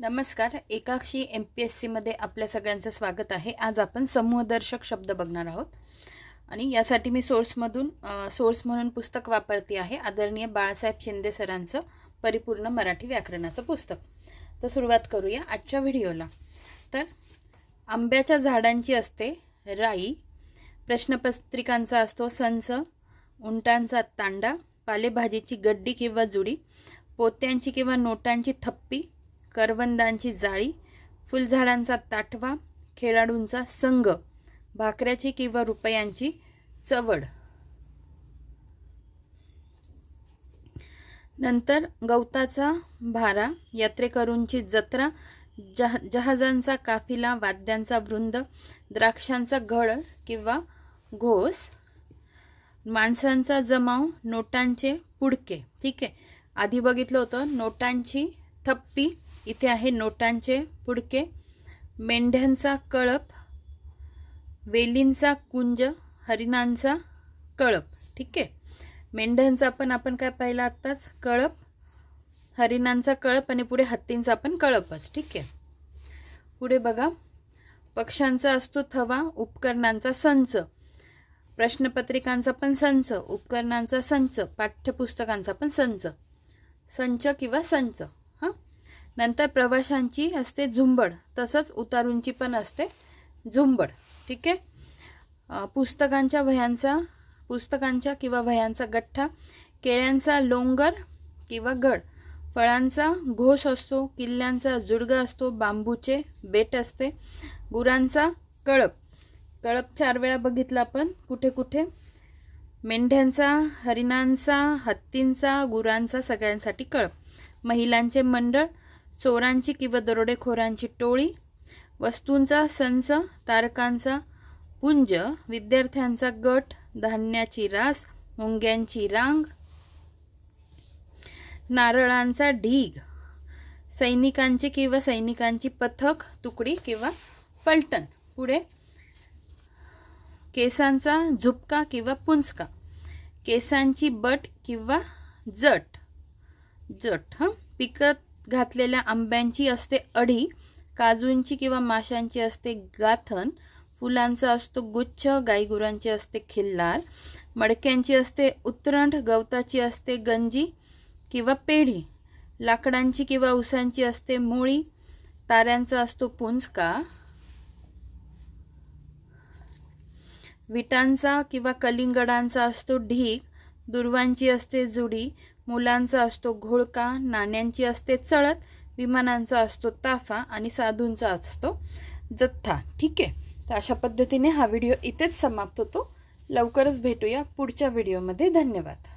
नमस्कार, एकाक्षी MPSC मध्ये आपल्या सगळ्यांचं स्वागत आहे। आज आपण समूहदर्शक शब्द बघणार आहोत आणि यासाठी मी सोर्स म्हणून पुस्तक वापरते आहे, आदरणीय बाळासाहेब शिंदे सरांचं परिपूर्ण मराठी व्याकरणाचं पुस्तक। तर सुरुवात करूया आजच्या व्हिडिओला। तर आंब्याच्या झाडांची असते राई, प्रश्नपत्रिकांचा असतो संच, उंटांचा तांडा, पालेभाजीची गड्डी किंवा जुडी, पोत्यांची किंवा नोटांची थप्पी, करवंदांची जाळी, फुलझाडांचा ताटवा, खेळाडूंचा संघ, भाकऱ्याची किंवा रुपयांची चवड। नंतर गवताचा भारा, यात्रेकरूंची जत्रा, जहाजांचा काफिला, वाद्यांचा वृंद, द्राक्षांचा घड किंवा घोस, माणसांचा जमाव, नोटांचे पुडके। ठीक आहे, आधी बघितलं होतं नोटांची थप्पी, इथे आहे नोटांचे पुडके, मेंढ्यांचा कळप, वेलींचा कुंज, हरिणांचा कळप। ठीक आहे, मेंढ्यांचा पण आपण काय पाहिलं आत्ताच कळप, हरिणांचा कळप आणि पुढे हत्तींचा पण कळपच। ठीक आहे, पुढे बघा, पक्ष्यांचा असतो थवा, उपकरणांचा संच, प्रश्नपत्रिकांचा पण संच, उपकरणांचा संच, पाठ्यपुस्तकांचा पण संच किंवा संच। नंतर प्रवाशांची असते झुंबड, तसंच उतारूंची पण असते झुंबड। ठीक आहे, पुस्तकांच्या किंवा वह्यांचा गठ्ठा, केळ्यांचा लोंगर किंवा गड, फळांचा घोष असतो, किल्ल्यांचा जुडगा असतो, बांबूचे बेट असते, गुरांचा कळप, कळप 4 वेळा बघितला आपण कुठे कुठे, मेंढ्यांचा, हरिणांचा, हत्तींचा, गुरांचा, सगळ्यांसाठी कळप, महिलांचे मंडळ, चोरांची किंवा दरोडेखोरांची टोळी, वस्तूंचा संच, तारकांचा पुंज, विद्यार्थ्यांचा गट, धान्याची रास, मुंग्यांची रांग, नारळांचा ढीग, सैनिकांची पथक, तुकडी किंवा पलटण। पुढे केसांचा झुपका किंवा पुंचका, केसांची बट किंवा जट। पिकत घातलेल्या आंब्यांची असते अढी, काजूंची किंवा माशांची असते गाथन, फुलांचा असतो गुच्छ, गाईगुरांची असते खिल्लार, मडक्यांची असते उतरंड, गवताची असते गंजी किंवा पेढी, लाकडांची किंवा उसांची असते मोळी, ताऱ्यांचा असतो पुंचका, विटांचा किंवा कलिंगडांचा असतो ढीग, दुर्वांची असते जुडी, मुलांचा असतो घोळका, नाण्यांची असते चळत, विमानांचा असतो ताफा आणि साधूंचा असतो जत्था। ठीक आहे, तर अशा पद्धतीने हा व्हिडिओ इथेच समाप्त होतो। लवकरच भेटूया पुढच्या व्हिडिओमध्ये। धन्यवाद।